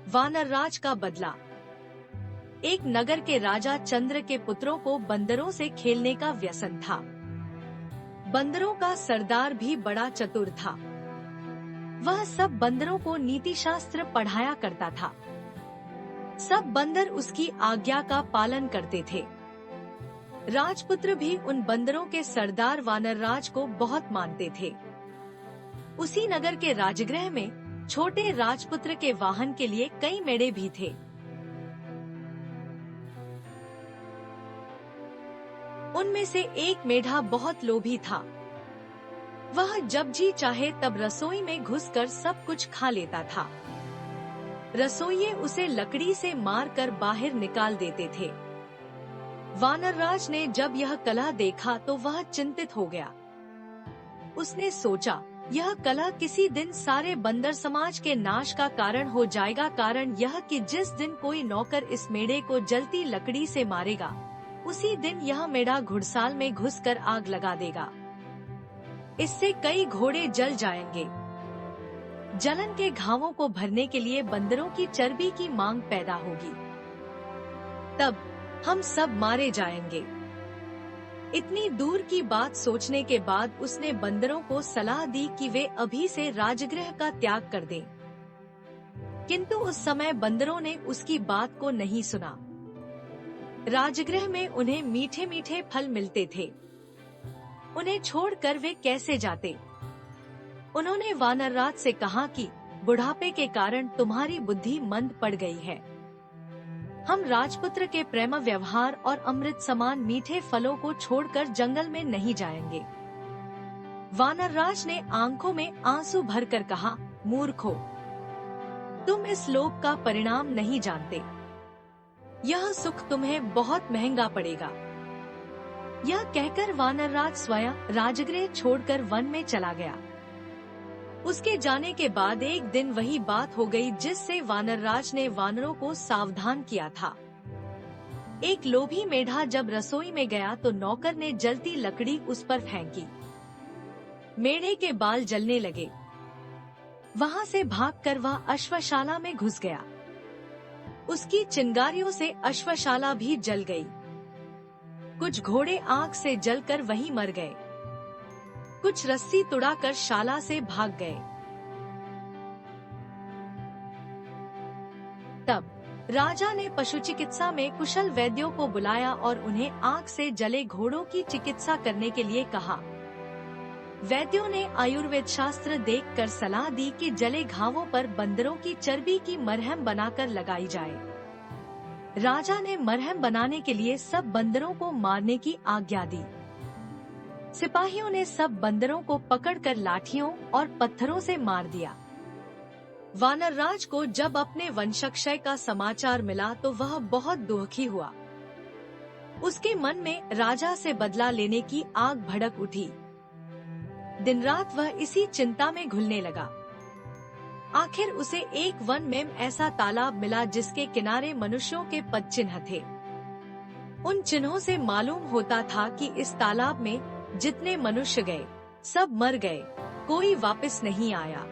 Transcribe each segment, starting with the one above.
वानरराज का बदला। एक नगर के राजा चंद्र के पुत्रों को बंदरों से खेलने का व्यसन था। बंदरों का सरदार भी बड़ा चतुर था। वह सब बंदरों को नीति शास्त्र पढ़ाया करता था। सब बंदर उसकी आज्ञा का पालन करते थे। राजपुत्र भी उन बंदरों के सरदार वानरराज को बहुत मानते थे। उसी नगर के राजगृह में छोटे राजपुत्र के वाहन के लिए कई मेढ़े भी थे। उनमें से एक मेढ़ा बहुत लोभी था। वह जब जी चाहे तब रसोई में घुसकर सब कुछ खा लेता था। रसोइये उसे लकड़ी से मारकर बाहर निकाल देते थे। वानरराज ने जब यह कलह देखा तो वह चिंतित हो गया। उसने सोचा, यह कलह किसी दिन सारे बंदर समाज के नाश का कारण हो जाएगा। कारण यह कि जिस दिन कोई नौकर इस मेढ़े को जलती लकड़ी से मारेगा, उसी दिन यह मेढ़ा घुड़साल में घुसकर आग लगा देगा। इससे कई घोड़े जल जाएंगे। जलन के घावों को भरने के लिए बंदरों की चर्बी की मांग पैदा होगी। तब हम सब मारे जाएंगे। इतनी दूर की बात सोचने के बाद उसने बंदरों को सलाह दी कि वे अभी से राजगृह का त्याग कर दें। किंतु उस समय बंदरों ने उसकी बात को नहीं सुना। राजगृह में उन्हें मीठे मीठे फल मिलते थे। उन्हें छोड़कर वे कैसे जाते? उन्होंने वानरराज से कहा कि बुढ़ापे के कारण तुम्हारी बुद्धि मंद पड़ गई है। हम राजपुत्र के प्रेम व्यवहार और अमृत समान मीठे फलों को छोड़कर जंगल में नहीं जाएंगे। वानरराज ने आंखों में आंसू भरकर कहा, मूर्खो, तुम इस लोभ का परिणाम नहीं जानते। यह सुख तुम्हें बहुत महंगा पड़ेगा। यह कहकर वानरराज स्वयं राजगृह छोड़कर वन में चला गया। उसके जाने के बाद एक दिन वही बात हो गई जिससे वानरराज ने वानरों को सावधान किया था। एक लोभी मेढ़ा जब रसोई में गया तो नौकर ने जलती लकड़ी उस पर फेंकी। मेढ़े के बाल जलने लगे। वहां से भागकर वह अश्वशाला में घुस गया। उसकी चिंगारियों से अश्वशाला भी जल गई। कुछ घोड़े आग से जलकर वहीं मर गए। कुछ रस्सी तुड़ाकर शाला से भाग गए। तब राजा ने पशु चिकित्सा में कुशल वैद्यों को बुलाया और उन्हें आग से जले घोड़ों की चिकित्सा करने के लिए कहा। वैद्यों ने आयुर्वेद शास्त्र देखकर सलाह दी कि जले घावों पर बंदरों की चर्बी की मरहम बनाकर लगाई जाए। राजा ने मरहम बनाने के लिए सब बंदरों को मारने की आज्ञा दी। सिपाहियों ने सब बंदरों को पकड़कर लाठियों और पत्थरों से मार दिया। वानरराज को जब अपने वंशक्षय का समाचार मिला तो वह बहुत दुखी हुआ। उसके मन में राजा से बदला लेने की आग भड़क उठी। दिन रात वह इसी चिंता में घुलने लगा। आखिर उसे एक वन में ऐसा तालाब मिला जिसके किनारे मनुष्यों के पद चिन्ह थे। उन चिन्हों से मालूम होता था कि इस तालाब में जितने मनुष्य गए सब मर गए, कोई वापस नहीं आया।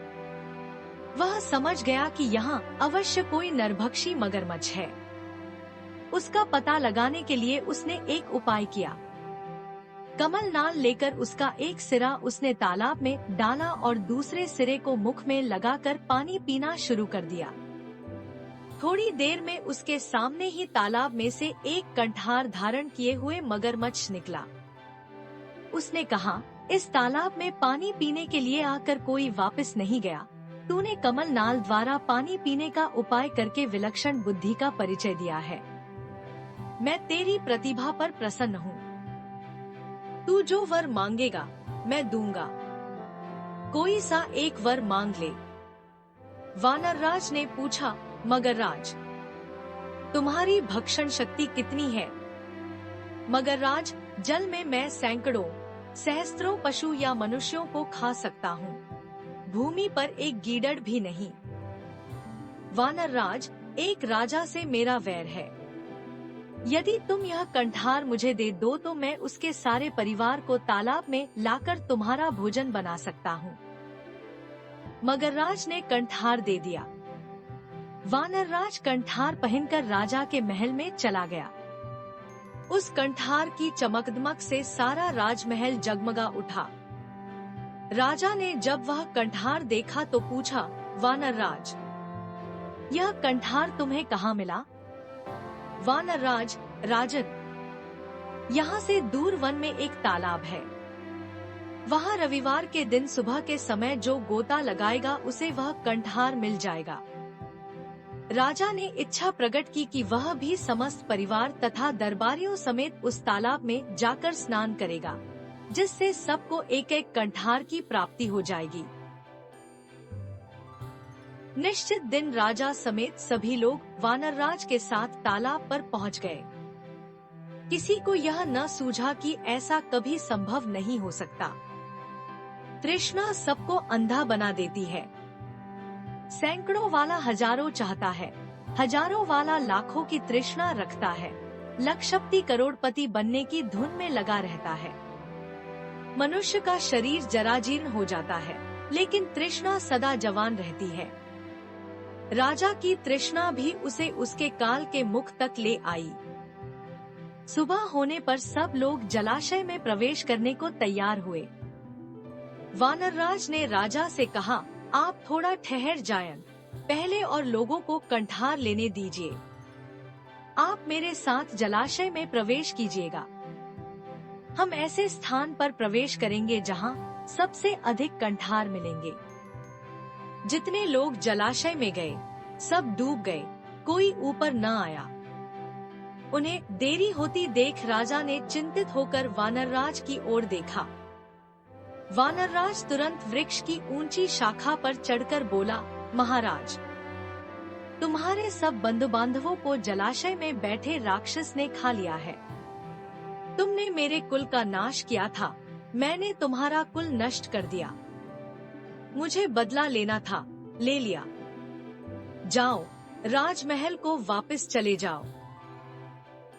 वह समझ गया कि यहाँ अवश्य कोई नरभक्षी मगरमच्छ है। उसका पता लगाने के लिए उसने एक उपाय किया। कमल नाल लेकर उसका एक सिरा उसने तालाब में डाला और दूसरे सिरे को मुख में लगाकर पानी पीना शुरू कर दिया। थोड़ी देर में उसके सामने ही तालाब में से एक कंठार धारण किए हुए मगरमच्छ निकला। उसने कहा, इस तालाब में पानी पीने के लिए आकर कोई वापस नहीं गया। तूने कमल नाल द्वारा पानी पीने का उपाय करके विलक्षण बुद्धि का परिचय दिया है। मैं तेरी प्रतिभा पर प्रसन्न हूँ। तू जो वर मांगेगा मैं दूंगा। कोई सा एक वर मांग ले। वानरराज ने पूछा, मगरराज, तुम्हारी भक्षण शक्ति कितनी है? मगरराज, जल में मैं सैकड़ों सहस्त्रों पशु या मनुष्यों को खा सकता हूँ, भूमि पर एक गीदड़ भी नहीं। वानरराज, एक राजा से मेरा वैर है। यदि तुम यह कंठार मुझे दे दो तो मैं उसके सारे परिवार को तालाब में लाकर तुम्हारा भोजन बना सकता हूँ। मगरराज ने कंठार दे दिया। वानरराज कंठार पहनकर राजा के महल में चला गया। उस कंठार की चमकदमक से सारा राजमहल जगमगा उठा। राजा ने जब वह कंठार देखा तो पूछा, वानरराज, यह कंठार तुम्हें कहाँ मिला? वानरराज, राजन, यहाँ से दूर वन में एक तालाब है। वहाँ रविवार के दिन सुबह के समय जो गोता लगाएगा उसे वह कंठार मिल जाएगा। राजा ने इच्छा प्रकट की कि वह भी समस्त परिवार तथा दरबारियों समेत उस तालाब में जाकर स्नान करेगा, जिससे सबको एक एक कंठार की प्राप्ति हो जाएगी। निश्चित दिन राजा समेत सभी लोग वानरराज के साथ तालाब पर पहुंच गए। किसी को यह न सूझा कि ऐसा कभी संभव नहीं हो सकता। तृष्णा सबको अंधा बना देती है। सैकड़ों वाला हजारों चाहता है, हजारों वाला लाखों की तृष्णा रखता है, लखपति करोड़पति बनने की धुन में लगा रहता है। मनुष्य का शरीर जराजीर्ण हो जाता है, लेकिन तृष्णा सदा जवान रहती है। राजा की तृष्णा भी उसे उसके काल के मुख तक ले आई। सुबह होने पर सब लोग जलाशय में प्रवेश करने को तैयार हुए। वानरराज ने राजा से कहा, आप थोड़ा ठहर जाएं, पहले और लोगों को कंठार लेने दीजिए। आप मेरे साथ जलाशय में प्रवेश कीजिएगा। हम ऐसे स्थान पर प्रवेश करेंगे जहां सबसे अधिक कंठार मिलेंगे। जितने लोग जलाशय में गए सब डूब गए, कोई ऊपर न आया। उन्हें देरी होती देख राजा ने चिंतित होकर वानरराज की ओर देखा। वानरराज तुरंत वृक्ष की ऊंची शाखा पर चढ़कर बोला, महाराज, तुम्हारे सब बंधु बांधवों को जलाशय में बैठे राक्षस ने खा लिया है। तुमने मेरे कुल का नाश किया था, मैंने तुम्हारा कुल नष्ट कर दिया। मुझे बदला लेना था, ले लिया। जाओ, राजमहल को वापस चले जाओ।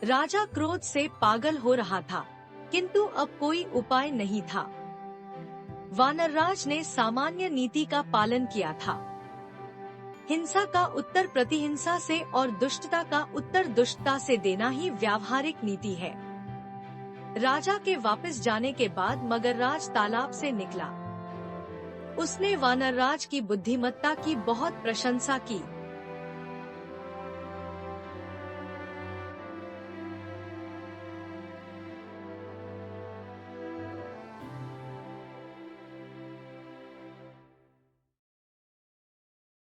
राजा क्रोध से पागल हो रहा था, किंतु अब कोई उपाय नहीं था। वानरराज ने सामान्य नीति का पालन किया था। हिंसा का उत्तर प्रतिहिंसा से और दुष्टता का उत्तर दुष्टता से देना ही व्यावहारिक नीति है। राजा के वापस जाने के बाद मगरराज तालाब से निकला। उसने वानरराज की बुद्धिमत्ता की बहुत प्रशंसा की।